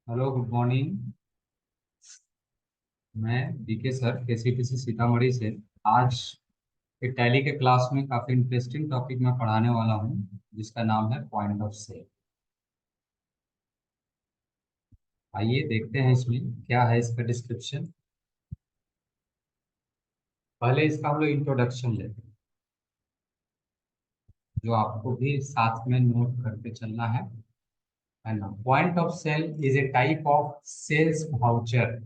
Hello, good morning. मैं DK sir, केसीटीसी Sitamarhi से। आज के टैली के क्लास में काफ़ी इंटरेस्टिंग टॉपिक मैं पढ़ाने वाला हूँ, जिसका नाम है पॉइंट ऑफ सेल। आइए देखते हैं इसमें क्या है इसका डिस्क्रिप्शन। पहले इसका हम लोग इंट्रोडक्शन लेते हैं, जो आपको भी साथ में नोट करके चलना है ना। Point of sale is a type of sales voucher.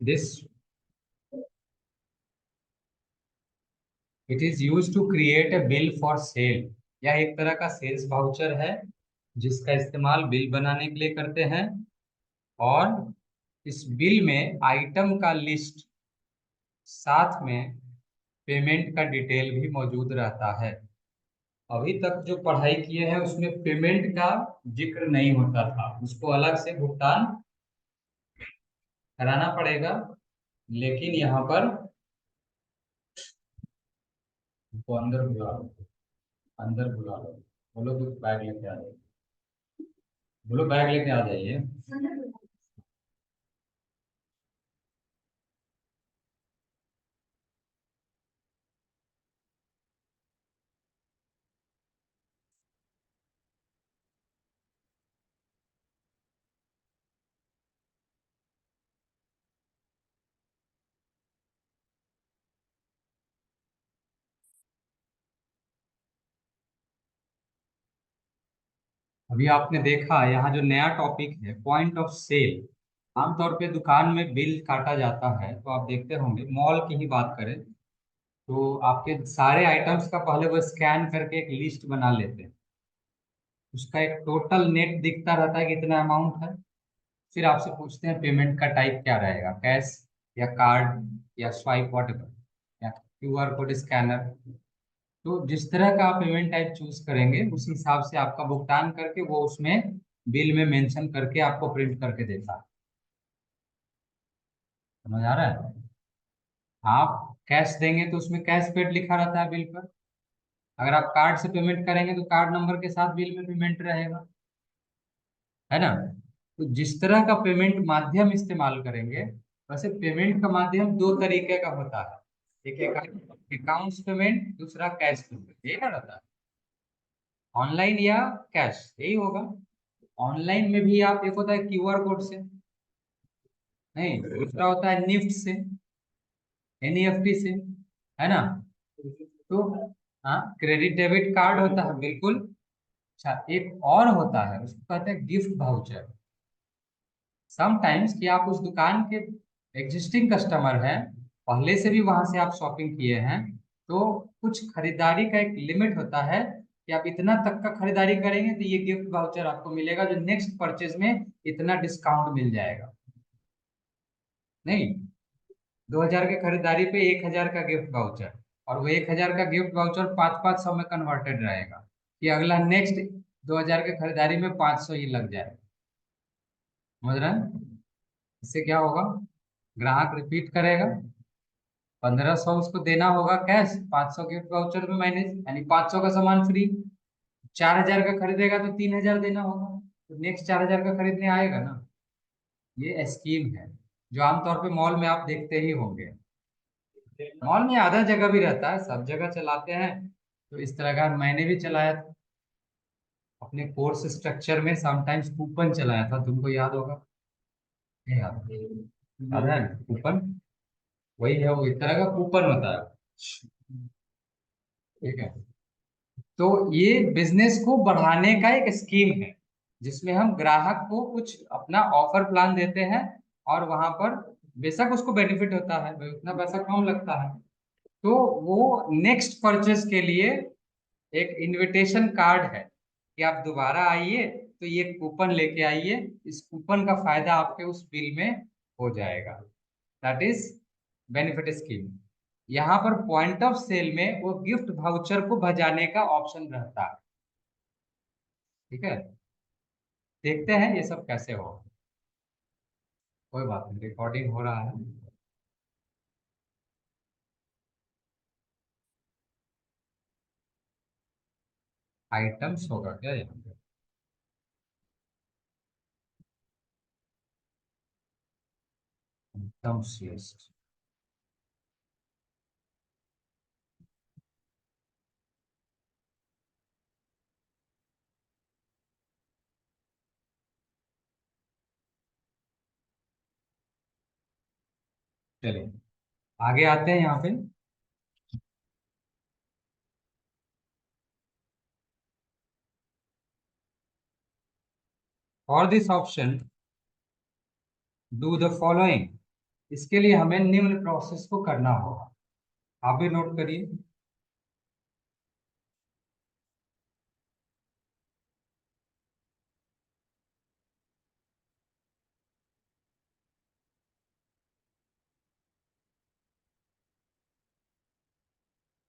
This it is use to create a bill for sale. यह एक तरह का सेल्स वाउचर है, जिसका इस्तेमाल बिल बनाने के लिए करते हैं। और इस बिल में आइटम का लिस्ट, साथ में पेमेंट का डिटेल भी मौजूद रहता है। अभी तक जो पढ़ाई किए हैं उसमें पेमेंट का जिक्र नहीं होता था, उसको अलग से भुगतान कराना पड़ेगा। लेकिन यहाँ पर वो अंदर बुला लो, अंदर बुला लो। बोलो कुछ बैग लेके आ जाइए, बोलो बैग लेके आ जाइए। अभी आपने देखा यहाँ जो नया टॉपिक है पॉइंट ऑफ सेल। आमतौर पे दुकान में बिल काटा जाता है, तो आप देखते होंगे, मॉल की ही बात करें तो आपके सारे आइटम्स का पहले वो स्कैन करके एक लिस्ट बना लेते हैं। उसका एक टोटल नेट दिखता रहता है कि इतना अमाउंट है। फिर आपसे पूछते हैं पेमेंट का टाइप क्या रहेगा, कैश या कार्ड या स्वाइप वॉटेवर या क्यूआर कोड स्कैनर। तो जिस तरह का आप पेमेंट टाइप चूज करेंगे उस हिसाब से आपका भुगतान करके वो उसमें बिल में मेंशन करके आपको प्रिंट करके देता है। समझ आ रहा है? आप कैश देंगे तो उसमें कैश पेड लिखा रहता है बिल पर। अगर आप कार्ड से पेमेंट करेंगे तो कार्ड नंबर के साथ बिल में पेमेंट रहेगा, है ना। तो जिस तरह का पेमेंट माध्यम इस्तेमाल करेंगे, वैसे पेमेंट का माध्यम दो तरीके का होता है। एक अकाउंट्स पेमेंट, दूसरा कैश पेमेंट, यही ना रहता है। ऑनलाइन या कैश, यही होगा। ऑनलाइन में भी आप, एक होता है क्यूआर कोड से, नहीं दूसरा होता है निफ्ट से, एनईएफटी से, है ना। तो हाँ, क्रेडिट डेबिट कार्ड होता है, बिल्कुल। अच्छा, एक और होता है, उसको कहते हैं गिफ्ट वाउचर। समटाइम्स कि आप उस दुकान के एग्जिस्टिंग कस्टमर हैं, पहले से भी वहां से आप शॉपिंग किए हैं, तो कुछ खरीदारी का एक लिमिट होता है कि आप इतना तक का खरीदारी करेंगे तो ये गिफ्ट वाउचर आपको मिलेगा, जो नेक्स्ट परचेज में इतना डिस्काउंट मिल जाएगा। नहीं, 2000 के खरीदारी पे 1000 का गिफ्ट वाउचर, और वो 1000 का गिफ्ट वाउचर 500-500 में कन्वर्टेड रहेगा, कि अगला नेक्स्ट 2000 के खरीदारी में 500 ही लग जाए। समझ रहे हैं? इससे क्या होगा, ग्राहक रिपीट करेगा। 1500 उसको देना होगा कैश, 500 गिफ्ट वाउचर में माइनस, यानी 500 का सामान फ्री। 4000 का खरीदेगा तो 3000 देना होगा, तो नेक्स्ट 4000 का खरीदने आएगा ना। ये स्कीम है जो आमतौर पे मॉल में आप देखते ही होंगे। मॉल में आधा जगह भी रहता है, सब जगह चलाते हैं। तो इस तरह का मैंने भी चलाया था अपने कोर्स स्ट्रक्चर में, समटाइम्स कूपन चलाया था, तुमको याद होगा। नहीं याद? याद है कूपन? वही है, वो एक तरह का कूपन होता है। ठीक है। तो ये बिजनेस को बढ़ाने का एक स्कीम है, जिसमें हम ग्राहक को कुछ अपना ऑफर प्लान देते हैं, और वहां पर बेशक उसको बेनिफिट होता है, उतना पैसा कम लगता है, तो वो नेक्स्ट परचेस के लिए एक इनविटेशन कार्ड है कि आप दोबारा आइए, तो ये कूपन लेके आइए, इस कूपन का फायदा आपके उस बिल में हो जाएगा। That is benefit scheme. यहाँ पर पॉइंट ऑफ सेल में वो गिफ्ट वाउचर को भजाने का ऑप्शन रहता है। ठीक है, देखते हैं ये सब कैसे हो। कोई बात नहीं, रिकॉर्डिंग हो रहा है। आइटम्स होगा क्या यहाँ पे? Items list. चलिए आगे आते हैं यहाँ पे। For this option do the following. इसके लिए हमें निम्न प्रोसेस को करना होगा। आप भी नोट करिए।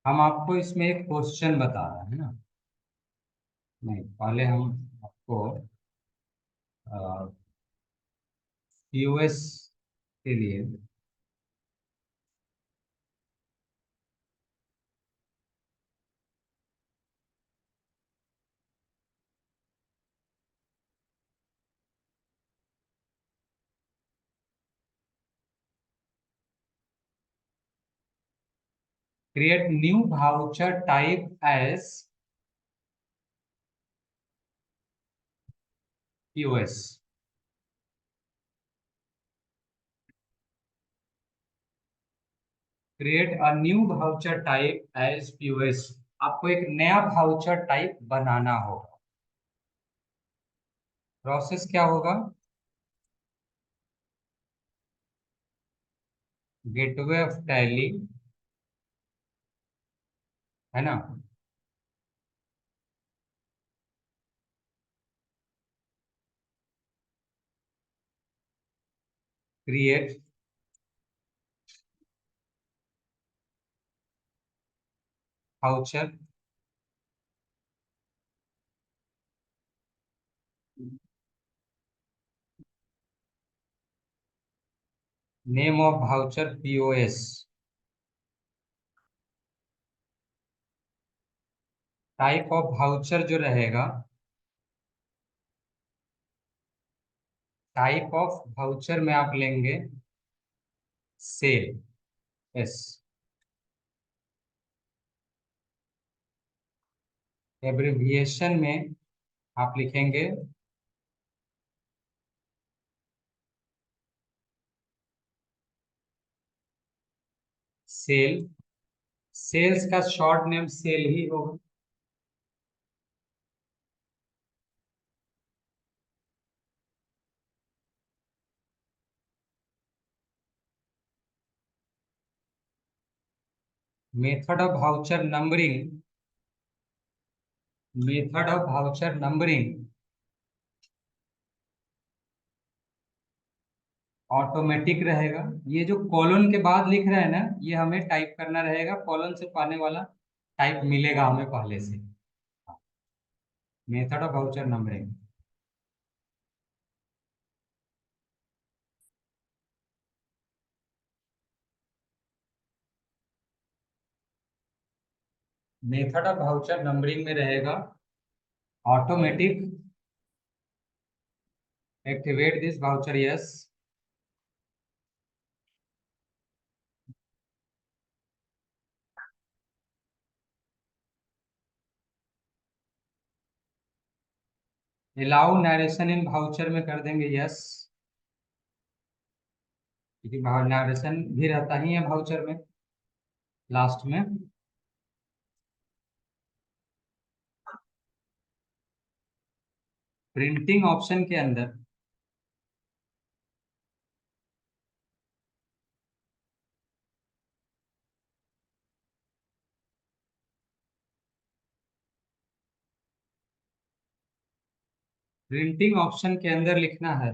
हम आपको इसमें एक क्वेश्चन बता रहे हैं ना। नहीं, पहले हम आपको यूएस के लिए create new voucher type as US. Create a new voucher type as US. आपको एक नया वाउचर टाइप बनाना होगा। प्रोसेस क्या होगा? गेटवे ऑफ टैली, है ना। Create voucher, name of voucher POS. Type of voucher जो रहेगा, टाइप ऑफ वाउचर में आप लेंगे सेल, एस। एब्रिविएशन में आप लिखेंगे सेल। सेल्स का शॉर्ट नेम सेल ही होगा। Method of voucher numbering, method of voucher numbering automatic रहेगा। ये जो कॉलन के बाद लिख रहे हैं ना, ये हमें टाइप करना रहेगा। कॉलन से पाने वाला टाइप मिलेगा हमें पहले से। Method of voucher numbering. Method of voucher numbering में रहेगा automatic activate this voucher, yes. Allow narration in voucher में कर देंगे यस, क्योंकि नरेशन भी रहता ही है वाउचर में लास्ट में। प्रिंटिंग ऑप्शन के अंदर प्रिंटिंग ऑप्शन के अंदर लिखना है।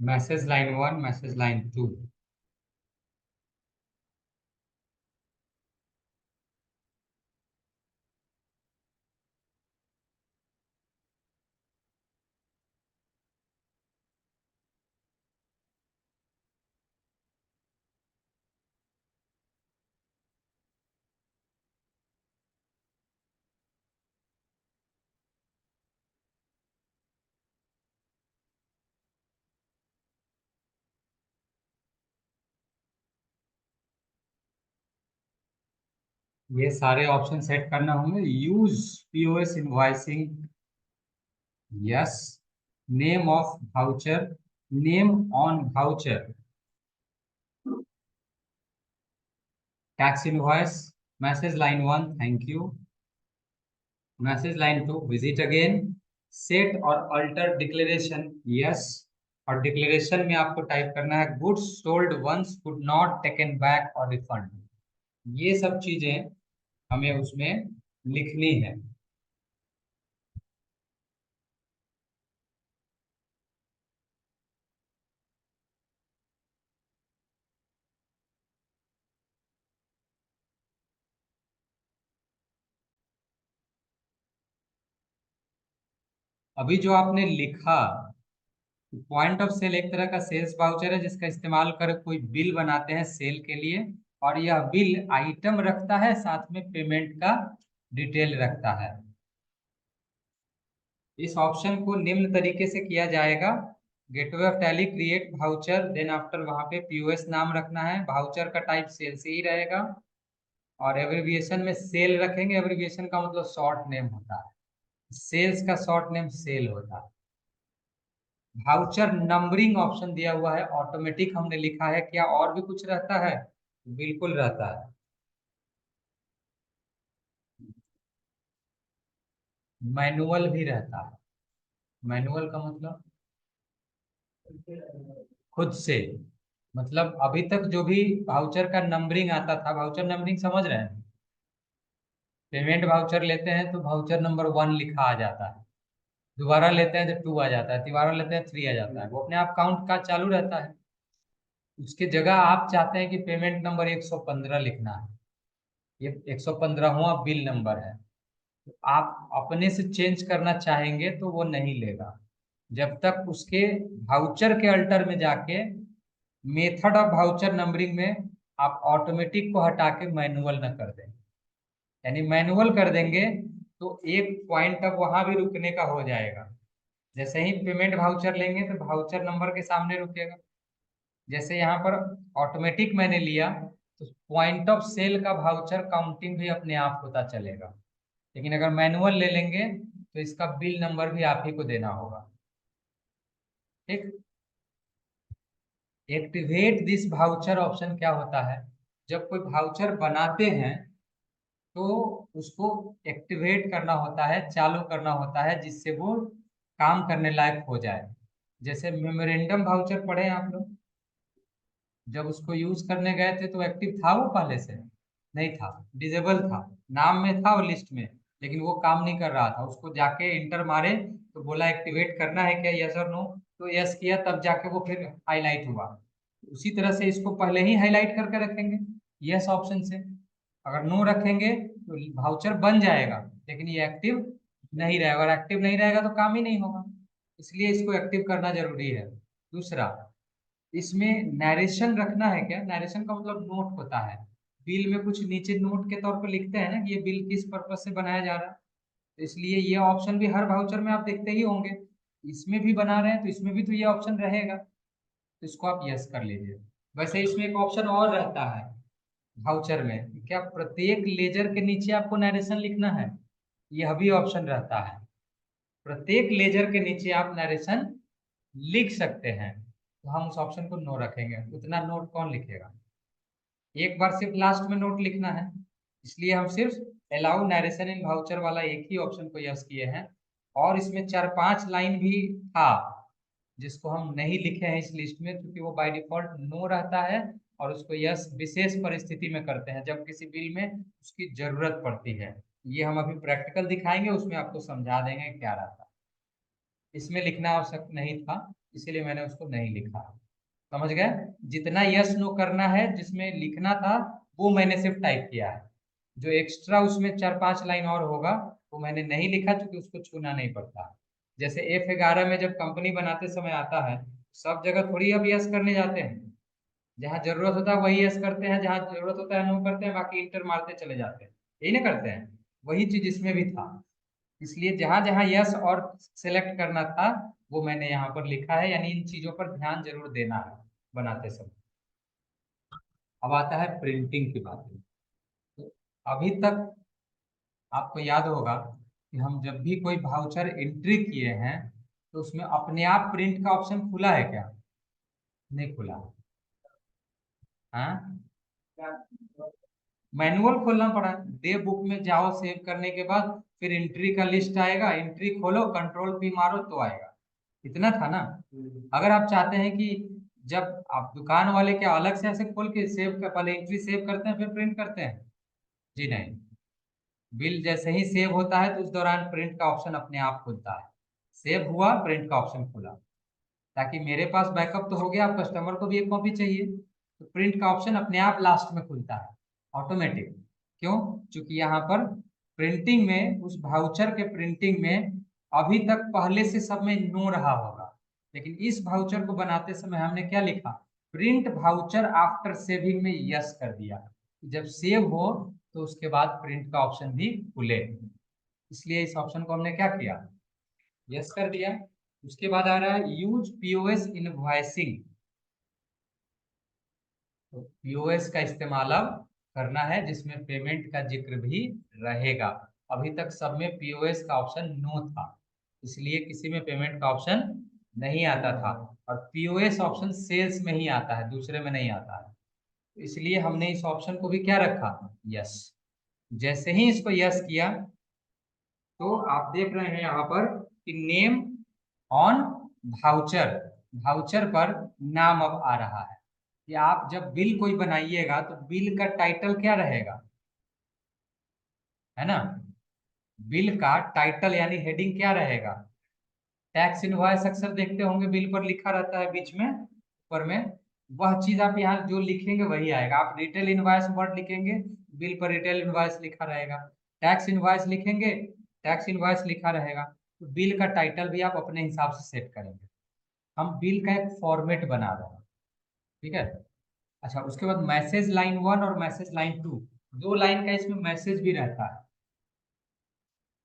Message line 1, message line 2। ये सारे ऑप्शन सेट करना होंगे। Use POS invoicing, yes. Name of voucher, name on voucher, tax invoice. Message line 1, thank you. Message line 2, visit again. Set और अल्टर डिक्लेरेशन, यस। और डिक्लेरेशन में आपको type करना है goods sold once could not taken back और refund. ये सब चीजें हमें उसमें लिखनी है। अभी जो आपने लिखा, पॉइंट ऑफ सेल एक तरह का सेल्स वाउचर है जिसका इस्तेमाल कर कोई बिल बनाते हैं सेल के लिए, और यह बिल आइटम रखता है, साथ में पेमेंट का डिटेल रखता है। इस ऑप्शन को निम्न तरीके से किया जाएगा। Gateway of Tally create voucher, then after वहां पे पीओएस नाम रखना है, वाउचर का टाइप सेल से ही रहेगा, और एब्रिविएशन में सेल रखेंगे। एब्रिविएशन का मतलब शॉर्ट नेम होता है, सेल्स का शॉर्ट नेम सेल होता है। वाउचर नंबरिंग ऑप्शन दिया हुआ है, ऑटोमेटिक हमने लिखा है, क्या और भी कुछ रहता है? बिल्कुल रहता है। मैनुअल भी रहता है। मैनुअल का मतलब खुद से, मतलब अभी तक जो भी वाउचर का नंबरिंग आता था, वाउचर नंबरिंग समझ रहे हैं? पेमेंट वाउचर लेते हैं तो वाउचर नंबर 1 लिखा आ जाता है, दोबारा लेते हैं तो 2 आ जाता है, दोबारा लेते हैं 3 आ जाता है, वो अपने आप काउंट का चालू रहता है। उसके जगह आप चाहते हैं कि पेमेंट नंबर 115 लिखना है, ये 115वां बिल नंबर है, तो आप अपने से चेंज करना चाहेंगे तो वो नहीं लेगा, जब तक उसके वाउचर के अल्टर में जाके मेथड ऑफ वाउचर नंबरिंग में आप ऑटोमेटिक को हटा के मैनुअल न कर दें, यानी मैनुअल कर देंगे तो एक पॉइंट अब वहां भी रुकने का हो जाएगा। जैसे ही पेमेंट वाउचर लेंगे तो वाउचर नंबर के सामने रुकेगा। जैसे यहाँ पर ऑटोमेटिक मैंने लिया तो पॉइंट ऑफ सेल का वाउचर काउंटिंग भी अपने आप होता चलेगा। लेकिन अगर मैनुअल ले लेंगे तो इसका बिल नंबर भी आप ही को देना होगा। ठीक। एक्टिवेट दिस वाउचर ऑप्शन क्या होता है, जब कोई वाउचर बनाते हैं तो उसको एक्टिवेट करना होता है, चालू करना होता है, जिससे वो काम करने लायक हो जाए। जैसे मेमोरेंडम वाउचर पढ़े हैं आप लोग, जब उसको यूज करने गए थे तो एक्टिव था वो पहले से? नहीं था, डिजेबल था, नाम में था वो लिस्ट में, लेकिन वो काम नहीं कर रहा था। उसको जाके इंटर मारे तो बोला एक्टिवेट करना है क्या, यस और नो, तो यस किया, तब जाके वो फिर हाईलाइट हुआ। उसी तरह से इसको पहले ही हाईलाइट करके रखेंगे यस ऑप्शन से। अगर नो रखेंगे तो वाउचर बन जाएगा लेकिन ये एक्टिव नहीं रहेगा, और एक्टिव नहीं रहेगा तो काम ही नहीं होगा। इसलिए इसको एक्टिव करना जरूरी है। दूसरा, इसमें नरेशन रखना है क्या? नरेशन का मतलब नोट होता है, बिल में कुछ नीचे नोट के तौर पर लिखते हैं ना कि ये बिल किस पर्पज से बनाया जा रहा है। तो इसलिए ये ऑप्शन भी हर वाउचर में आप देखते ही होंगे, इसमें भी बना रहे हैं तो इसमें भी तो ये ऑप्शन रहेगा, तो इसको आप यस कर लीजिए। वैसे इसमें एक ऑप्शन और रहता है वाउचर में, क्या प्रत्येक लेजर के नीचे आपको नरेशन लिखना है? यह भी ऑप्शन रहता है, प्रत्येक लेजर के नीचे आप नरेशन लिख सकते हैं। तो हम उस ऑप्शन को नो रखेंगे, उतना नोट कौन लिखेगा, एक बार सिर्फ लास्ट में नोट लिखना है। इसलिए हम सिर्फ अलाउ नरेशन इन वाउचर वाला एक ही ऑप्शन को यस किए हैं। और इसमें 4-5 लाइन भी था जिसको हम नहीं लिखे हैं इस लिस्ट में, क्योंकि वो बाय डिफॉल्ट नो रहता है। और उसको यस विशेष परिस्थिति में करते हैं, जब किसी बिल में उसकी जरूरत पड़ती है। ये हम अभी प्रैक्टिकल दिखाएंगे, उसमें आपको समझा देंगे क्या रहता है। इसमें लिखना आवश्यक नहीं था, इसीलिए मैंने उसको नहीं लिखा। समझ गए? जितना यस नो करना है जिसमें लिखना था वो मैंने सिर्फ टाइप किया है। जो एक्स्ट्रा उसमें 4-5 लाइन और होगा वो मैंने नहीं लिखा, क्योंकि उसको छूना नहीं पड़ता। जैसे F11 में जब कंपनी बनाते समय आता है, सब जगह थोड़ी अब यस करने जाते हैं। जहाँ जरूरत होता है वही यस करते हैं, जहाँ जरूरत होता है नो करते हैं, बाकी इंटर मारते चले जाते हैं। यही ना करते हैं? वही चीज इसमें भी था। इसलिए जहां जहां यस और सेलेक्ट करना था वो मैंने यहाँ पर लिखा है, यानी इन चीजों पर ध्यान जरूर देना है बनाते समय। अब आता है प्रिंटिंग की बात। तो अभी तक आपको याद होगा कि हम जब भी कोई वाउचर एंट्री किए हैं तो उसमें अपने आप प्रिंट का ऑप्शन खुला है क्या? नहीं खुला। हाँ, मैनुअल खोलना पड़ा। डे बुक में जाओ, सेव करने के बाद फिर एंट्री का लिस्ट आएगा, एंट्री खोलो, कंट्रोल पी मारो तो आएगा। इतना था ना। अगर आप चाहते हैं कि जब आप दुकान वाले क्या अलग से ऐसे खोल के सेव कर, पहले एंट्री सेव करते हैं फिर प्रिंट करते हैं? जी नहीं, बिल जैसे ही सेव होता है तो उस दौरान प्रिंट का ऑप्शन अपने आप खुलता है। सेव हुआ, प्रिंट का ऑप्शन खुला, ताकि मेरे पास बैकअप तो हो गया, अब कस्टमर को भी एक कॉपी चाहिए, तो प्रिंट का ऑप्शन अपने आप लास्ट में खुलता है, ऑटोमेटिक। क्यों? क्योंकि यहाँ पर प्रिंटिंग में, उस वाउचर के प्रिंटिंग में अभी तक पहले से सब में नो रहा होगा, लेकिन इस वाउचर को बनाते समय हमने क्या लिखा, प्रिंट वाउचर आफ्टर सेविंग में यस कर दिया। जब सेव हो तो उसके बाद प्रिंट का ऑप्शन भी खुले, इसलिए इस ऑप्शन को हमने क्या किया, यस कर दिया। उसके बाद आ रहा है यूज पीओएस इनवॉइसिंग। तो पीओएस का इस्तेमाल अब करना है जिसमें पेमेंट का जिक्र भी रहेगा। अभी तक सब में पीओएस का ऑप्शन नो था, इसलिए किसी में पेमेंट का ऑप्शन नहीं आता था। और पीओएस ऑप्शन सेल्स में ही आता है, दूसरे में नहीं आता है। तो इसलिए हमने इस ऑप्शन को भी क्या रखा, यस। जैसे ही इसको यस किया तो आप देख रहे हैं यहाँ पर कि नेम ऑन वाउचर, वाउचर पर नाम अब आ रहा है। कि आप जब बिल कोई बनाइएगा तो बिल का टाइटल क्या रहेगा, है ना? बिल का टाइटल यानी हेडिंग क्या रहेगा? टैक्स इनवॉइस अक्सर देखते होंगे बिल पर लिखा रहता है बीच में ऊपर में, वह चीज आप यहाँ जो लिखेंगे वही आएगा। आप रिटेल इनवॉइस वर्ड लिखेंगे, बिल पर रिटेल इनवॉइस लिखा रहेगा। टैक्स इनवॉइस लिखेंगे, टैक्स इनवॉइस लिखा रहेगा। तो बिल का टाइटल भी आप अपने हिसाब से सेट करेंगे। हम बिल का एक फॉर्मेट बना रहे हैं, ठीक है। अच्छा, उसके बाद मैसेज लाइन 1 और मैसेज लाइन 2, दो लाइन का इसमें मैसेज भी रहता है।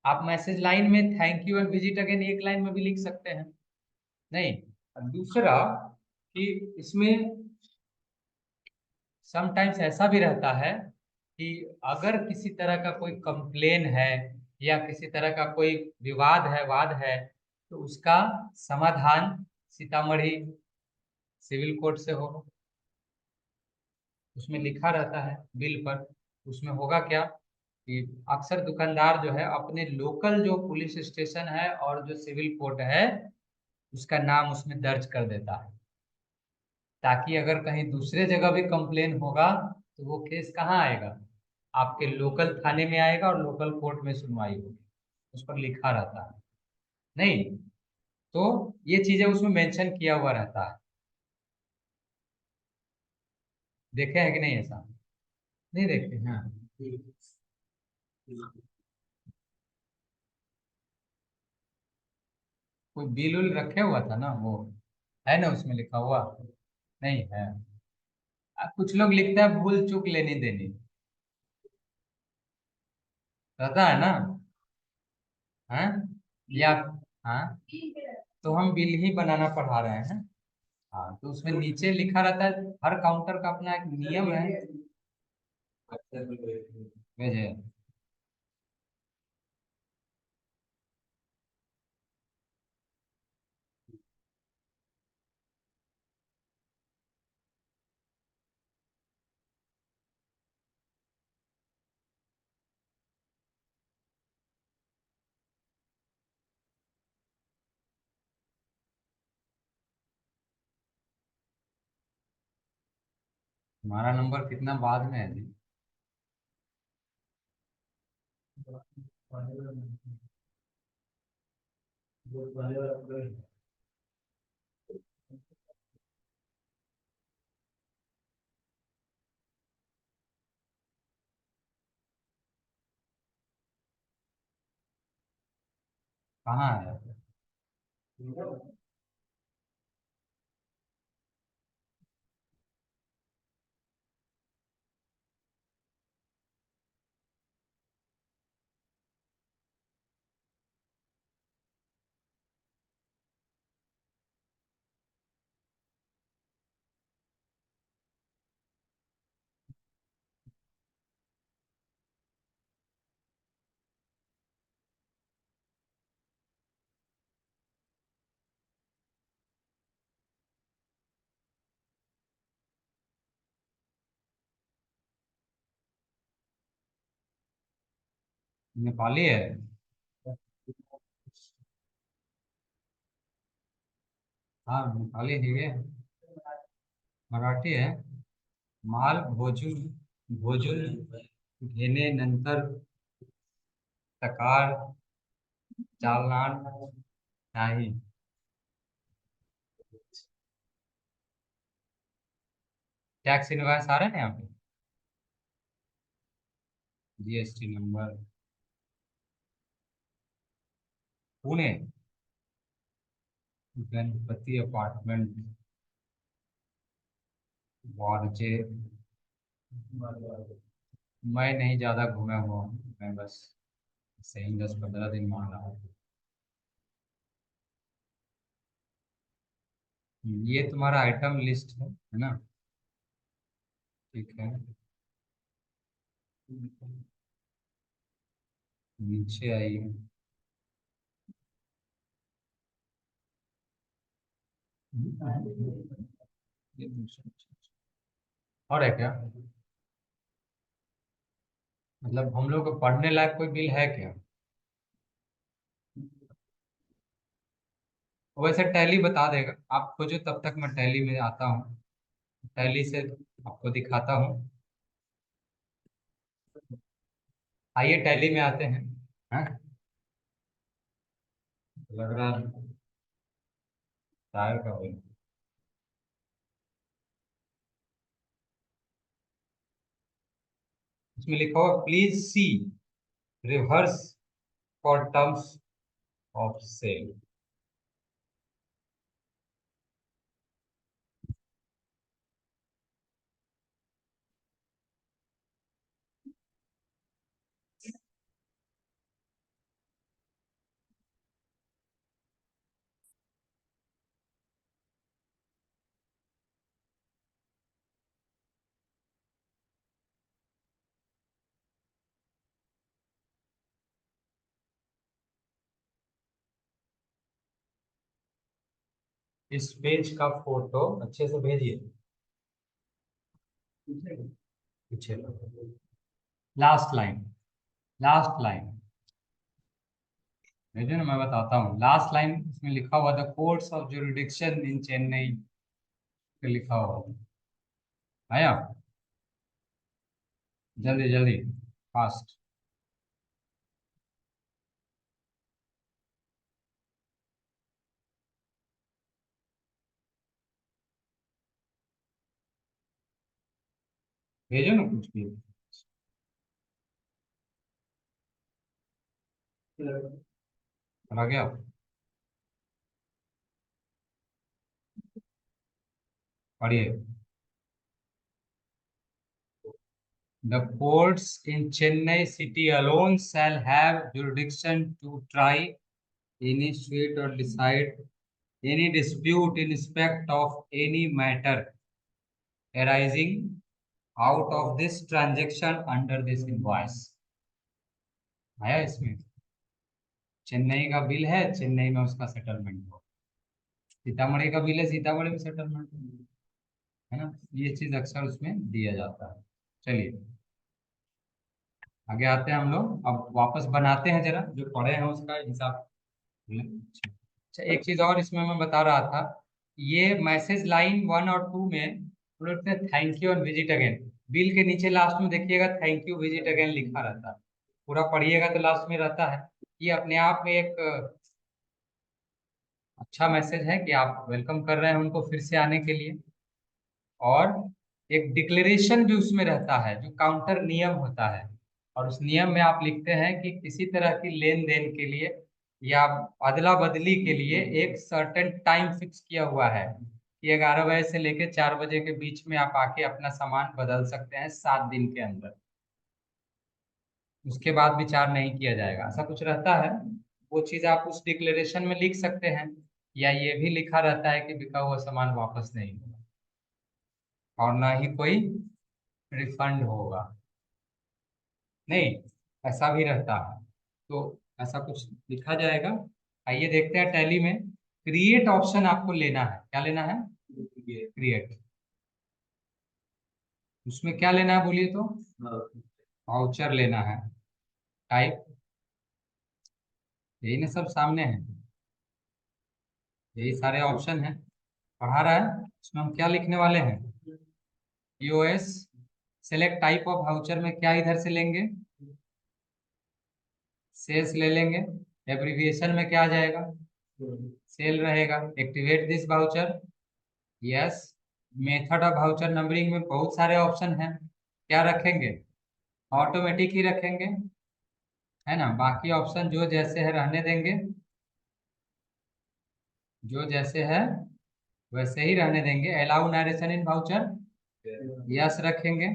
आप मैसेज लाइन में thank you and visit again एक लाइन में भी लिख सकते हैं। नहीं, दूसरा कि इसमें समटाइम्स ऐसा भी रहता है कि अगर किसी तरह का कोई कंप्लेन है या किसी तरह का कोई विवाद है, वाद है, तो उसका समाधान सीतामढ़ी सिविल कोर्ट से होगा। उसमें लिखा रहता है बिल पर। उसमें होगा क्या कि अक्सर दुकानदार जो है अपने लोकल जो पुलिस स्टेशन है और जो सिविल कोर्ट है उसका नाम उसमें दर्ज कर देता है, ताकि अगर कहीं दूसरे जगह भी कंप्लेन होगा तो वो केस कहाँ आएगा, आपके लोकल थाने में आएगा और लोकल कोर्ट में सुनवाई होगी। उस पर लिखा रहता है। नहीं, तो ये चीजें उसमें मेंशन किया हुआ रहता है। देखे हैं कि नहीं ऐसा? नहीं देखते हैं? हाँ। कोई बिल उल रखे हुआ था ना वो, है ना उसमें लिखा हुआ? नहीं है। कुछ लोग लिखते हैं भूल चूक लेनी देनी, रहता है ना? है या? हाँ, तो हम बिल ही बनाना पढ़ा रहे हैं। हाँ, तो उसमें नीचे लिखा रहता है, हर काउंटर का अपना एक नियम है। भेजे? हमारा नंबर कितना बाद में है जी? कहाँ है? नेपाली है? हाँ, नेपाली है। मराठी है। माल भोजून, भोजून घेने नंतर तकार चालनार नाही। टैक्स इनवाइस आ रहे हैं यहाँ पे? GST number Pune, Ganpati apartment, Warje. मैं नहीं ज्यादा घूमा हुआ हूँ, मैं बस सही 10-15 दिन मांगा हूँ। ये तुम्हारा आइटम लिस्ट है ना? ठीक है। नीचे आइए। और है क्या? मतलब हम लोग को पढ़ने लायक कोई बिल है क्या? वैसे टैली बता देगा, आप खोजो तब तक मैं टैली में आता हूँ। टैली से आपको दिखाता हूँ। आइए टैली में आते हैं। हाँ, लग रहा है टायर का ऑयल। इसमें लिखा हुआ please see reverse for terms of sale. इस पेज का फोटो अच्छे से भेजिए पीछे। लास्ट लाइन, लास्ट लाइन भेजो ना, मैं बताता हूँ। लास्ट लाइन इसमें लिखा हुआ द कोर्ट्स ऑफ जुरिडिक्शन इन चेन्नई पे लिखा हुआ आया। जल्दी जल्दी, फास्ट। भेजो ना कुछ भी। आ गया। पढ़िए। The courts in Chennai city alone shall have jurisdiction to try any suit or decide any dispute in respect of any matter arising out of this transaction under this invoice। आया इसमें, चेन्नई का bill है, चेन्नई में उसका settlement हो। सीतामढ़ी का bill है, सीतामढ़ी में सेटलमेंट है ना। ये चीज अक्सर उसमें दिया जाता है। चलिए आगे आते हैं हम लोग, अब वापस बनाते हैं जरा जो पढ़े हैं उसका हिसाब। अच्छा, एक चीज और इसमें मैं बता रहा था, ये मैसेज लाइन 1 और 2 में बोलते हैं थैंक यू और विजिट अगेन। बिल के नीचे लास्ट में देखिएगा थैंक यू विजिट अगेन लिखा रहता है। पूरा पढ़िएगा तो लास्ट में रहता है। ये अपने आप में एक अच्छा मैसेज है कि आप वेलकम कर रहे हैं उनको फिर से आने के लिए। और एक डिक्लेरेशन भी उसमें रहता है जो काउंटर नियम होता है। और उस नियम में आप लिखते हैं कि किसी तरह की लेन देन के लिए या अदला बदली के लिए एक सर्टेन टाइम फिक्स किया हुआ है कि 11 बजे से लेकर 4 बजे के बीच में आप आके अपना सामान बदल सकते हैं 7 दिन के अंदर। उसके बाद विचार नहीं किया जाएगा, ऐसा कुछ रहता है। वो चीज आप उस डिक्लेरेशन में लिख सकते हैं। या ये भी लिखा रहता है कि बिका हुआ सामान वापस नहीं होगा और ना ही कोई रिफंड होगा। नहीं, ऐसा भी रहता है। तो ऐसा कुछ लिखा जाएगा। आइए देखते हैं टैली में क्रिएट ऑप्शन आपको लेना है। क्या लेना है? क्रिएट। उसमें क्या लेना है बोलिए तो? वाउचर लेना है। टाइप, यही ना सब सामने है, यही सारे ऑप्शन है। पढ़ा रहा है। इसमें हम क्या लिखने वाले हैं? US. Select type of voucher में क्या इधर से लेंगे? सेल्स ले लेंगे। एब्रीविएशन में क्या आ जाएगा? सेल रहेगा। Activate this voucher, yes. Method of voucher numbering में बहुत सारे ऑप्शन हैं, क्या रखेंगे? ऑटोमेटिक ही रखेंगे, है ना। बाकी ऑप्शन जो जैसे है रहने देंगे, जो जैसे है वैसे ही रहने देंगे। अलाउ नरेशन इन वाउचर, यस रखेंगे।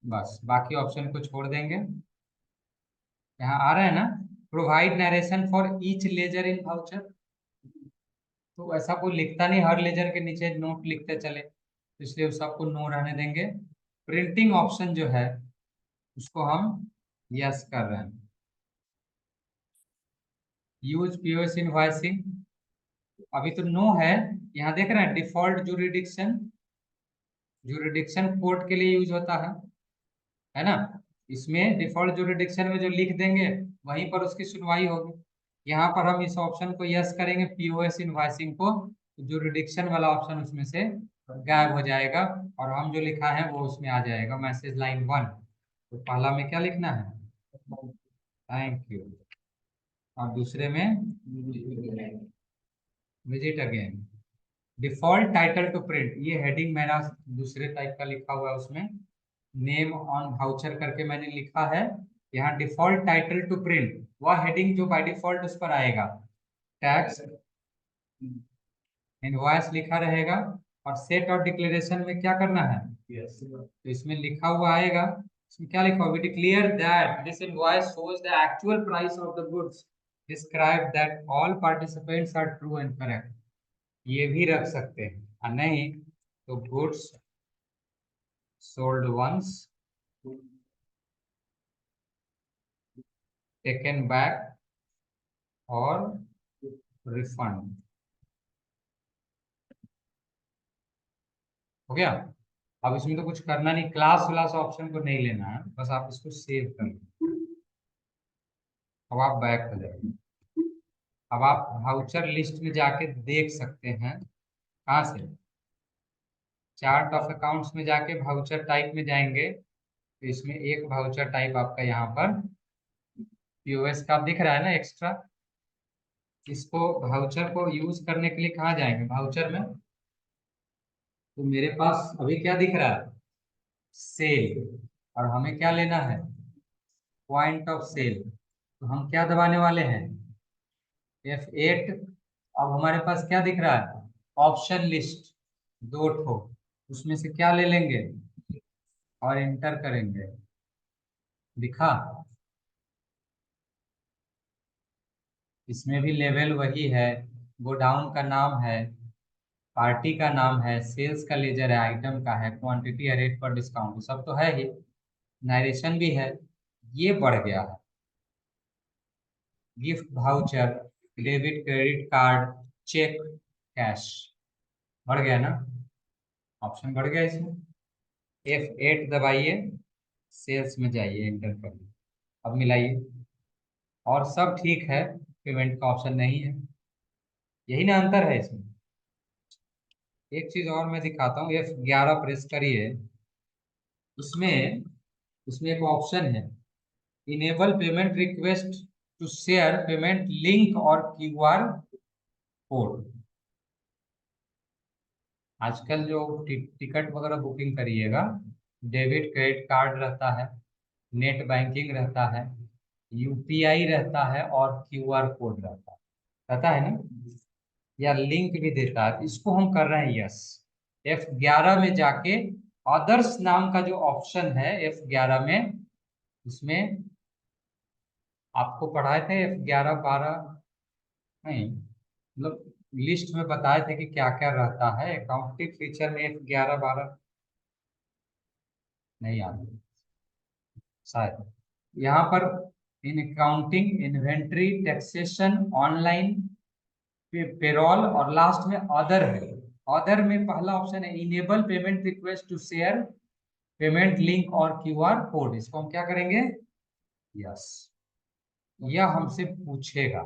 बस बाकी ऑप्शन को छोड़ देंगे। यहाँ आ रहा है ना, provide narration for each ledger in voucher. तो ऐसा कोई लिखता नहीं हर लेजर के नीचे नोट लिखते चले, तो इसलिए उस सबको नो रहने देंगे। प्रिंटिंग ऑप्शन जो है उसको हम यस कर रहे हैं। यूज पीओएस इनवॉइसिंग अभी तो नो है। यहाँ देख रहे हैं डिफॉल्ट जुरिडिक्शन, जुरिडिक्शन कोर्ट के लिए यूज होता है ना। इसमें डिफॉल्ट जुरिडिक्शन में जो लिख देंगे वहीं पर उसकी सुनवाई होगी। यहाँ पर हम इस ऑप्शन को यस करेंगे पीओएस इनवॉइसिंग को, तो जुरिडिक्शन वाला ऑप्शन उसमें से गायब हो जाएगा और हम जो लिखा है वो उसमें आ जाएगा मैसेज लाइन 1। तो पहला में क्या लिखना है? Thank you. और दूसरे में visit again. Default title to print, ये हेडिंग मेरा दूसरे टाइप का लिखा हुआ है उसमें। नेम ऑन वाउचर करके मैंने लिखा है। यहाँ डिफॉल्ट टाइटल टू प्रिंट वह हेडिंग जो बाय डिफॉल्ट उस पर आएगा। टैक्स इनवॉइस लिखा रहेगा। और सेट और डिक्लेरेशन में क्या करना है? तो इसमें लिखा हुआ आएगा। इसमें क्या लिखा हुआ? We declare that this invoice shows the actual price of the goods describe that all participants are true and correct. ये भी रख सकते हैं और नहीं तो goods sold once taken back और रिफंड। हो गया। अब इसमें तो कुछ करना नहीं, क्लास व्लास ऑप्शन को नहीं लेना है, बस आप इसको सेव कर लो। अब आप बैक हो जाएंगे। अब आप वाउचर लिस्ट में जाके देख सकते हैं। कहाँ से? चार्ट ऑफ अकाउंट्स में जाके वाउचर टाइप में जाएंगे, तो इसमें एक वाउचर टाइप आपका यहाँ पर पीओएस का दिख रहा है ना एक्स्ट्रा। इसको वाउचर को यूज करने के लिए कहाँ जाएंगे? वाउचर में। तो मेरे पास अभी क्या दिख रहा है? सेल। और हमें क्या लेना है? Point of sale. तो हम क्या दबाने वाले हैं? F8। अब हमारे पास क्या दिख रहा है? ऑप्शन लिस्ट, दो ठो। उसमें से क्या ले लेंगे और एंटर करेंगे? दिखा? इसमें भी लेवल वही है, गोडाउन का नाम है, पार्टी का नाम है, सेल्स का लेजर है, आइटम का है, क्वांटिटी है, रेट पर डिस्काउंट, सब तो है ही। नरेशन भी है। ये बढ़ गया है। Gift voucher, debit credit card, cheque, cash. बढ़ गया ना? ऑप्शन बढ़ गया इसमें। F8 दबाइए, सेल्स में जाइए, एंटर करिए। अब मिलाइए। और सब ठीक है, पेमेंट का ऑप्शन नहीं है। यही ना अंतर है इसमें। एक चीज और मैं दिखाता हूँ, F11 प्रेस करिए। उसमें उसमें एक ऑप्शन है, enable payment request to share payment link और क्यूआर कोड। आजकल जो टिकट वगैरह बुकिंग करिएगा, डेबिट क्रेडिट कार्ड रहता है, नेट बैंकिंग रहता है, यूपीआई रहता है और क्यूआर कोड रहता है ना, या लिंक भी देता है। इसको हम कर रहे हैं यस। F11 में जाके अदर्स नाम का जो ऑप्शन है F11 में, उसमें आपको पढ़ाए थे F11 12, नहीं मतलब लिस्ट में बताए थे कि क्या क्या रहता है अकाउंटिंग फीचर में। F11 12 नहीं याद शायद। यहाँ पर इन accounting, inventory, taxation, online payroll और लास्ट में अदर है। अदर में पहला ऑप्शन है enable payment request to share payment link और क्यूआर कोड। इसको हम क्या करेंगे? यस। यह हमसे पूछेगा,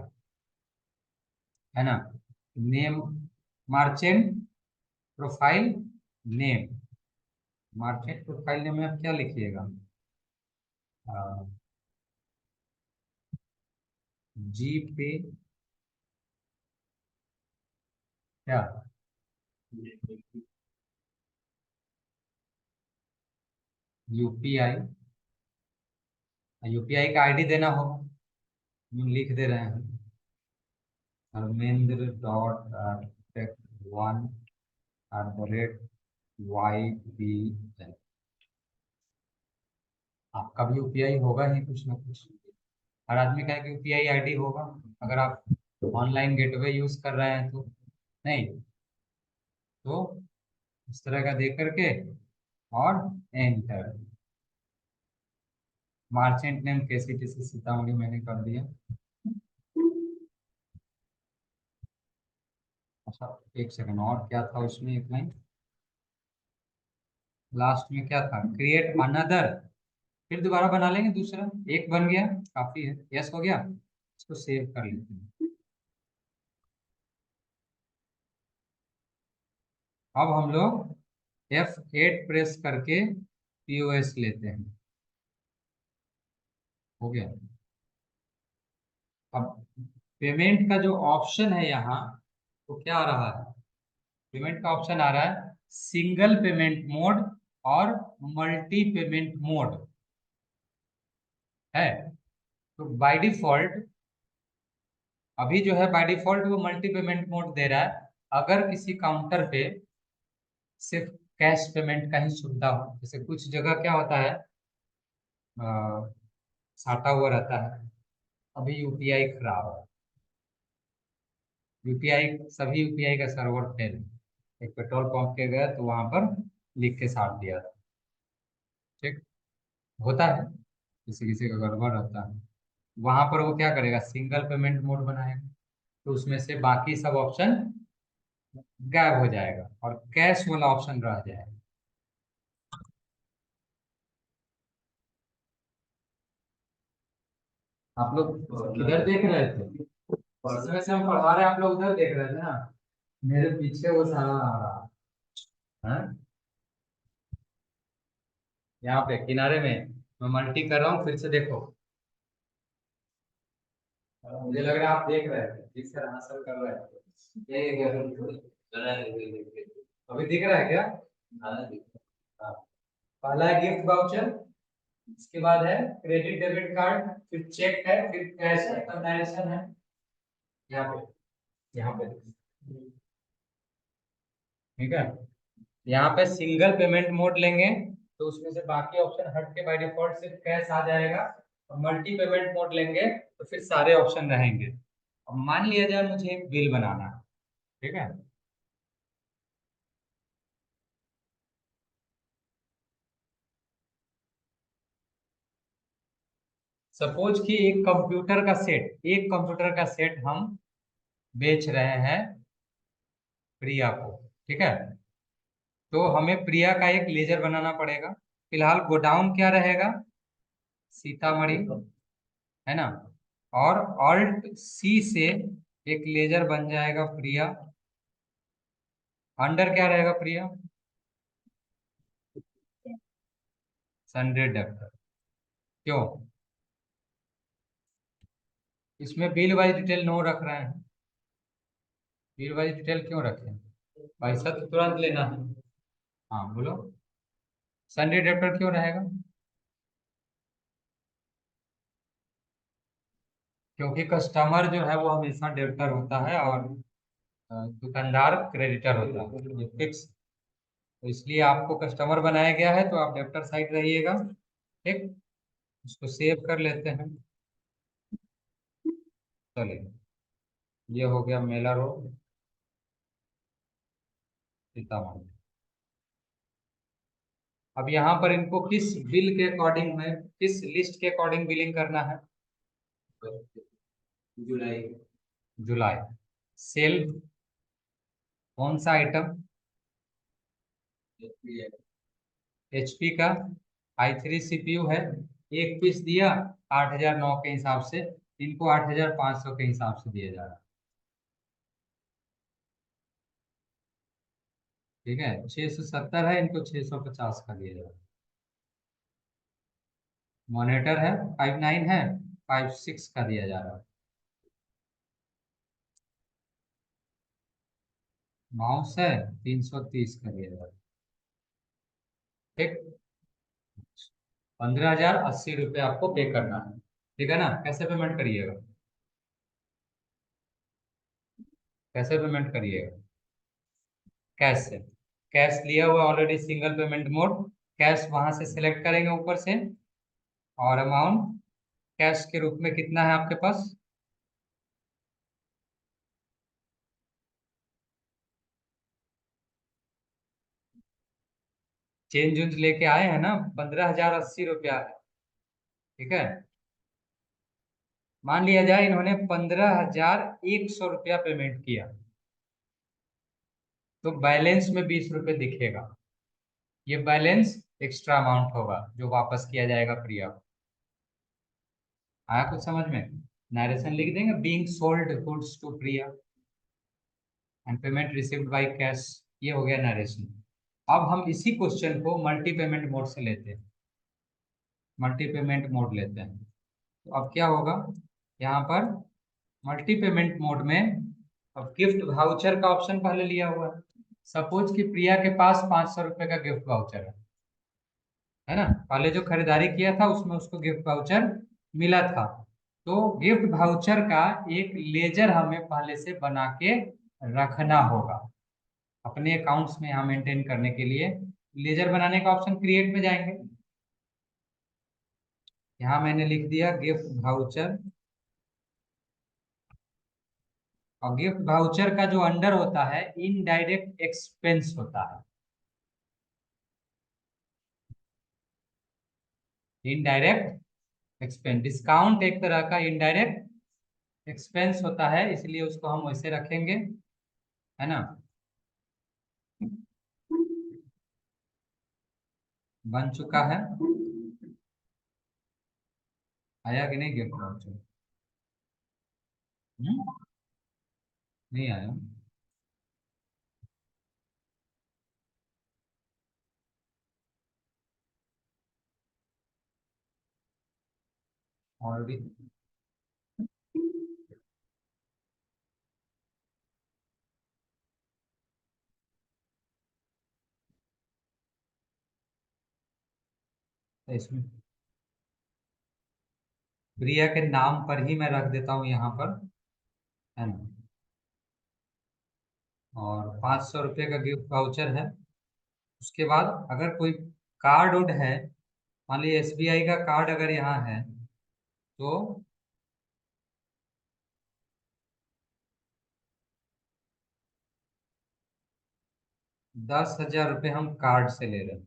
है ना? Name, merchant profile name. Market profile name में आप क्या लिखिएगा? जी पे, क्या? यूपीआई। यूपीआई का आईडी देना होगा, हम लिख दे रहे हैं Dharmendra dot take one @YBL। आपका भी यूपीआई होगा ही कुछ ना कुछ। हर आदमी का एक यूपीआई आईडी होगा, अगर आप ऑनलाइन गेटवे यूज कर रहे हैं तो। नहीं तो इस तरह का दे करके और enter. Merchant name KCTC Sitamarhi मैंने कर दिया। अच्छा, एक सेकंड, और क्या था उसमें? एक लाइन लास्ट में क्या था? Create another. फिर दोबारा बना लेंगे दूसरा। एक बन गया, काफी है। यस हो गया। इसको सेव कर लेते हैं। अब हम लोग F8 प्रेस करके पीओएस लेते हैं। हो गया। अब पेमेंट का जो ऑप्शन है यहाँ, तो क्या आ रहा है? पेमेंट का ऑप्शन आ रहा है सिंगल पेमेंट मोड और मल्टी पेमेंट मोड है। तो बाय डिफॉल्ट अभी जो है, बाय डिफॉल्ट वो मल्टी पेमेंट मोड दे रहा है। अगर किसी काउंटर पे सिर्फ कैश पेमेंट का ही सुविधा हो, जैसे कुछ जगह क्या होता है, अ, साटा हुआ रहता है, अभी यूपीआई खराब है, यूपीआई, सभी यूपीआई का सर्वर फेल है। एक पेट्रोल पंप के गए तो वहां पर लिख के साट दिया था। ठीक, होता है, किसी किसी का गड़बड़ रहता है। वहां पर वो क्या करेगा? सिंगल पेमेंट मोड बनाएगा, तो उसमें से बाकी सब ऑप्शन गायब हो जाएगा और कैश वाला ऑप्शन रह जाएगा। आप लोग किधर देख रहे थे? परसों से हम पढ़ा रहे हैं, आप लोग उधर देख रहे थे ना। मेरे पीछे वो सारा आ रहा है। यहाँ पे किनारे में मैं मल्टी कर रहा हूँ, फिर से देखो। मुझे लग रहा है आप देख रहे थे, ठीक से हासिल कर रहे थे। अभी दिख रहा है क्या? हाँ। पहला है गिफ्ट वाउचर, इसके बाद है क्रेडिट डेबिट कार्ड, फिर चेक है, फिर कैश है, तब डायरेक्शन है। यहाँ पे, यहाँ पे, ठीक है। यहाँ पे सिंगल पेमेंट मोड लेंगे तो उसमें से बाकी ऑप्शन हट के बाय डिफॉल्ट सिर्फ कैश आ जाएगा। और मल्टी पेमेंट मोड लेंगे तो फिर सारे ऑप्शन रहेंगे। अब मान लिया जाए मुझे एक बिल बनाना है, ठीक है। सपोज कि एक कंप्यूटर का सेट हम बेच रहे हैं प्रिया को, ठीक है। तो हमें प्रिया का एक लेजर बनाना पड़ेगा। फिलहाल गोडाउन क्या रहेगा? सीतामढ़ी, है ना। और ऑल्ट सी से एक लेजर बन जाएगा प्रिया। अंडर क्या रहेगा प्रिया? Sunday debtor. क्यों? इसमें बिल वाइज डिटेल नो रख रहे हैं। बिल वाइज डिटेल क्यों रखें? पैसा तो तुरंत लेना है। हाँ बोलो। सनडे डेप्टर क्यों रहेगा? क्योंकि कस्टमर जो है वो हमेशा डेप्टर होता है और दुकानदार क्रेडिटर होता है, ये फिक्स। तो इसलिए आपको कस्टमर बनाया गया है तो आप डेप्टर साइड रहिएगा, ठीक। इसको सेव कर लेते हैं। चलिए, ये हो गया मेला रोड, सीतामढ़ी। अब यहाँ पर इनको किस बिल के अकॉर्डिंग में, किस लिस्ट के अकॉर्डिंग बिलिंग करना है? जुलाई। जुलाई। सेल कौन सा आइटम? एचपी का i3 सीपीयू है। एक पीस दिया 8,009 के हिसाब से, इनको 8,500 के हिसाब से दिया जा रहा है, ठीक है। 670 है, इनको 650 का दिया जा रहा है। मॉनिटर है 59 है, 56 का दिया जा रहा है। माउस है 330 का दिया जा रहा है, ठीक। 15,080 रुपये आपको पे करना है, ठीक है ना। कैसे पेमेंट करिएगा? कैसे पेमेंट करिएगा? कैश से। कैश लिया हुआ already, single payment mode. Cash वहां से सिलेक्ट करेंगे ऊपर से, और अमाउंट कैश के रूप में कितना है आपके पास? चेंज उंज लेके आए हैं ना, 15,080 रुपया है, ठीक है। मान लिया जाए इन्होंने 15,100 रुपया पेमेंट किया, तो बैलेंस में 20 रुपये दिखेगा। ये बैलेंस एक्स्ट्रा अमाउंट होगा जो वापस किया जाएगा प्रिया को। आया कुछ समझ में? नरेशन लिख देंगे, being sold goods to Priya and payment received by cash. ये हो गया नरेशन। अब हम इसी क्वेश्चन को मल्टी पेमेंट मोड से लेते हैं, मल्टी पेमेंट मोड लेते हैं। तो अब क्या होगा यहाँ पर? मल्टी पेमेंट मोड में अब गिफ्ट वाउचर का ऑप्शन पहले लिया हुआ है। सपोज कि प्रिया के पास 500 रुपये का गिफ्ट वाउचर है ना। पहले जो खरीदारी किया था उसमें उसको गिफ्ट वाउचर मिला था। तो गिफ्ट वाउचर का एक लेजर हमें पहले से बना के रखना होगा अपने अकाउंट्स में, यहाँ मेंटेन करने के लिए। लेजर बनाने का ऑप्शन क्रिएट में जाएंगे। यहाँ मैंने लिख दिया गिफ्ट वाउचर। और गिफ्ट वाउचर का जो अंडर होता है इनडायरेक्ट एक्सपेंस होता है। इनडायरेक्ट एक्सपेंस, डिस्काउंट एक तरह का इनडायरेक्ट एक्सपेंस होता है, इसलिए उसको हम वैसे रखेंगे, है ना। बन चुका है। आया कि नहीं गिफ्ट वाउचर? नहीं आया। और भी तो इसमें प्रिया के नाम पर ही मैं रख देता हूँ यहाँ पर, है ना। और 500 रुपये का गिफ्ट वाउचर है। उसके बाद अगर कोई कार्ड उड है, मान लीजिए एसबीआई का कार्ड अगर यहाँ है, तो 10,000 रुपये हम कार्ड से ले रहे हैं।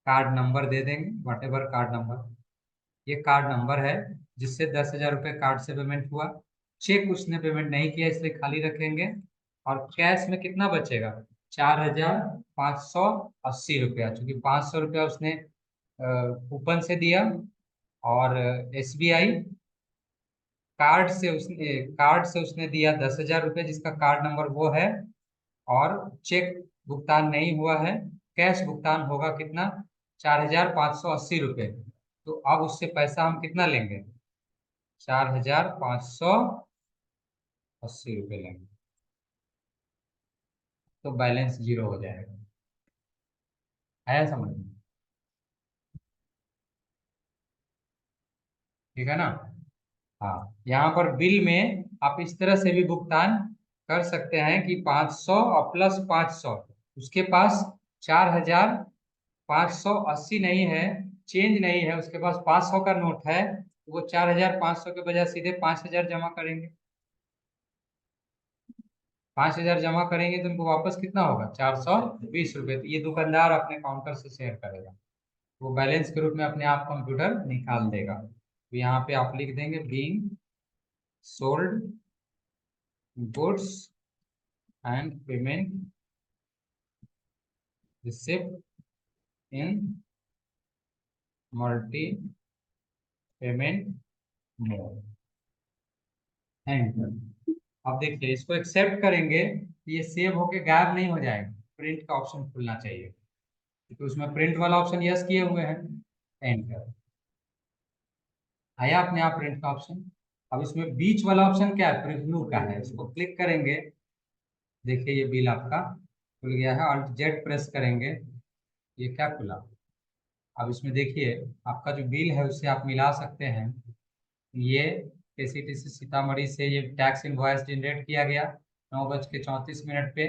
कार्ड नंबर दे देंगे, वट एवर कार्ड नंबर, ये कार्ड नंबर है जिससे 10,000 रुपये कार्ड से पेमेंट हुआ। चेक उसने पेमेंट नहीं किया इसलिए खाली रखेंगे। और कैश में कितना बचेगा? 4,580 रुपया, चूंकि 500 रुपया उसने कूपन से दिया, और एसबीआई कार्ड से उसने दिया 10,000 रुपये, जिसका कार्ड नंबर वो है। और चेक भुगतान नहीं हुआ है, कैश भुगतान होगा कितना? 4,580 रुपये। तो अब उससे पैसा हम कितना लेंगे? 4,580 रुपये लेंगे, तो बैलेंस जीरो हो जाएगा। आया समझ में? ठीक है ना। हाँ, यहाँ पर बिल में आप इस तरह से भी भुगतान कर सकते हैं कि 500 और प्लस 500, उसके पास 4,580 नहीं है, चेंज नहीं है, उसके पास 500 का नोट है, तो वो 4,500 के बजाय सीधे 5,000 जमा करेंगे। 5,000 जमा करेंगे तो उनको वापस कितना होगा? 420 रुपये। तो ये दुकानदार अपने काउंटर से शेयर करेगा, वो बैलेंस के रूप में अपने आप कंप्यूटर निकाल देगा। तो यहाँ पे आप लिख देंगे being sold goods and payment receipt in multi payment mode, enter. अब देखिए, इसको एक्सेप्ट करेंगे तो ये सेव होके गायब नहीं हो जाएगा, प्रिंट का ऑप्शन खुलना चाहिए, क्योंकि उसमें प्रिंट वाला ऑप्शन यस किए हुए हैं। एंटर। आया अपने आप प्रिंट का ऑप्शन। अब इसमें बीच वाला ऑप्शन क्या है? प्रिव्यू का है, इसको क्लिक करेंगे। देखिए ये बिल आपका खुल गया है, और जेड प्रेस करेंगे, ये क्या खुला। अब इसमें देखिए, आपका जो बिल है उससे आप मिला सकते हैं। ये केसीटीसी सीतामढ़ी से ये टैक्स इनवॉइस जनरेट किया गया 9:34 पे।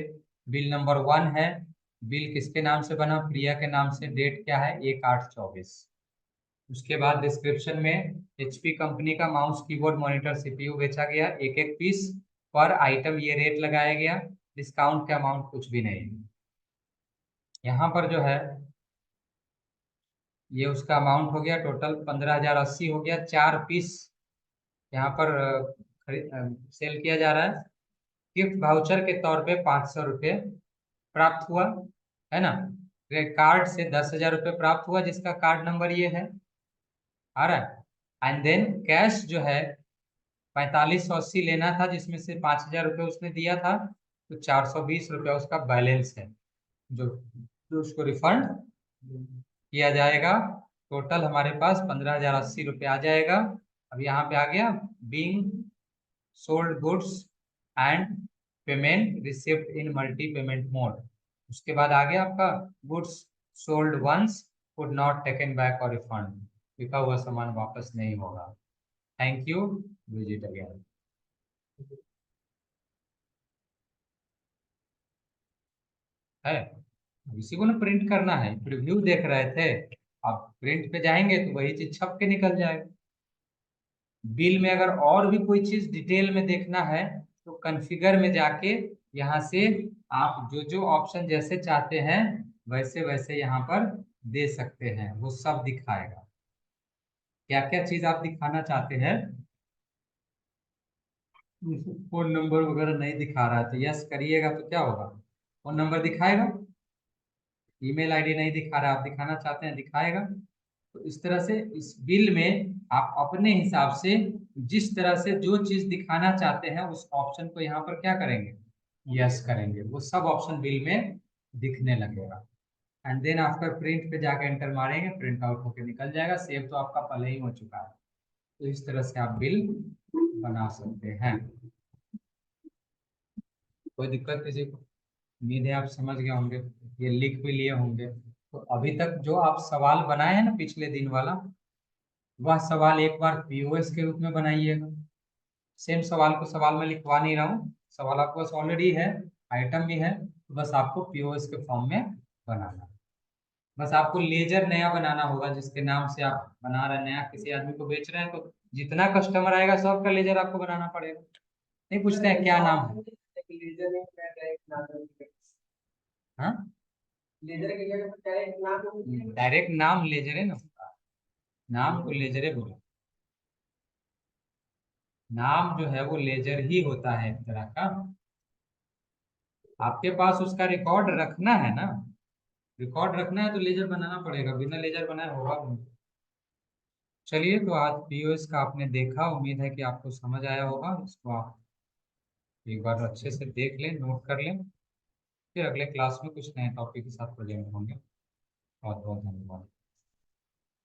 बिल नंबर 1 है। बिल किसके नाम से बना? प्रिया के नाम से। डेट क्या है? 1/8/24। उसके बाद डिस्क्रिप्शन में एचपी कंपनी का माउस कीबोर्ड मॉनिटर सीपीयू बेचा गया, एक एक पीस। पर आइटम ये रेट लगाया गया। डिस्काउंट का अमाउंट कुछ भी नहीं। यहाँ पर जो है, ये उसका अमाउंट हो गया टोटल 15,080 हो गया। 4 पीस यहाँ पर सेल किया जा रहा है। गिफ्ट वाउचर के तौर पे 500 रुपये प्राप्त हुआ, है ना। कार्ड से 10,000 रुपये प्राप्त हुआ, जिसका कार्ड नंबर ये है, आ रहा है। एंड देन कैश जो है 4580 लेना था, जिसमें से 5,000 रुपये उसने दिया था, तो 420 रुपया उसका बैलेंस है, जो जो उसको रिफंड किया जाएगा। टोटल हमारे पास 15,080 रुपये आ जाएगा। अब यहाँ पे आ गया being sold goods and payment receipt in multi payment mode. उसके बाद आ गया आपका goods sold once could not taken back और रिफंड, बिका हुआ सामान वापस नहीं होगा। Thank you, visit again. है, अब इसी को ना प्रिंट करना है, प्रीव्यू देख रहे थे। अब प्रिंट पे जाएंगे तो वही चीज छप के निकल जाएगा। बिल में अगर और भी कोई चीज डिटेल में देखना है, तो कॉन्फ़िगर में जाके यहाँ से आप जो जो ऑप्शन जैसे चाहते हैं वैसे वैसे यहाँ पर दे सकते हैं, वो सब दिखाएगा। क्या क्या चीज आप दिखाना चाहते हैं। फोन नंबर वगैरह नहीं दिखा रहा है तो यस करिएगा, तो क्या होगा? फोन नंबर दिखाएगा। ईमेल आईडी नहीं दिखा रहा, आप दिखाना चाहते हैं दिखाएगा। तो इस तरह से इस बिल में आप अपने हिसाब से जिस तरह से जो चीज दिखाना चाहते हैं उस ऑप्शन को यहाँ पर क्या करेंगे, यस करेंगे, वो सब ऑप्शन बिल में दिखने लगेगा। एंड देन आफ्टर प्रिंट पे जाके एंटर मारेंगे, प्रिंट आउट होके निकल जाएगा। सेव तो आपका पहले ही हो चुका है। तो इस तरह से आप बिल बना सकते हैं। कोई दिक्कत किसी को? उम्मीद है आप समझ गए होंगे, ये लिख भी लिए होंगे। तो अभी तक जो आप सवाल बनाए हैं ना पिछले दिन वाला, वह सवाल एक बार पीओएस के रूप में बनाइएगा। सेम सवाल को सवाल में लिखवा नहीं रहा हूँ, सवाल आपके पास ऑलरेडी है, आइटम भी है, तो बस आपको पीओएस के फॉर्म में बनाना है। बस आपको लेजर नया बनाना होगा, जिसके नाम से आप बना रहे हैं, नया किसी आदमी को बेच रहे हैं, तो जितना कस्टमर आएगा सबका लेजर आपको बनाना पड़ेगा। नहीं पूछते हैं क्या नाम है? हाँ, डायरेक्ट नाम लेजर है ना उसका, नाम को लेजर है बोला। नाम जो है वो लेजर ही होता है एक तरह का। आपके पास उसका रिकॉर्ड रखना है ना, रिकॉर्ड रखना है तो लेजर बनाना पड़ेगा, बिना लेजर बनाए होगा नहीं। चलिए, तो आज पीओएस का आपने देखा, उम्मीद है कि आपको समझ आया होगा। इसको आप एक बार अच्छे से देख लें, नोट कर लें, फिर अगले क्लास में कुछ नए टॉपिक के साथ प्रेजेंट होंगे। बहुत बहुत धन्यवाद।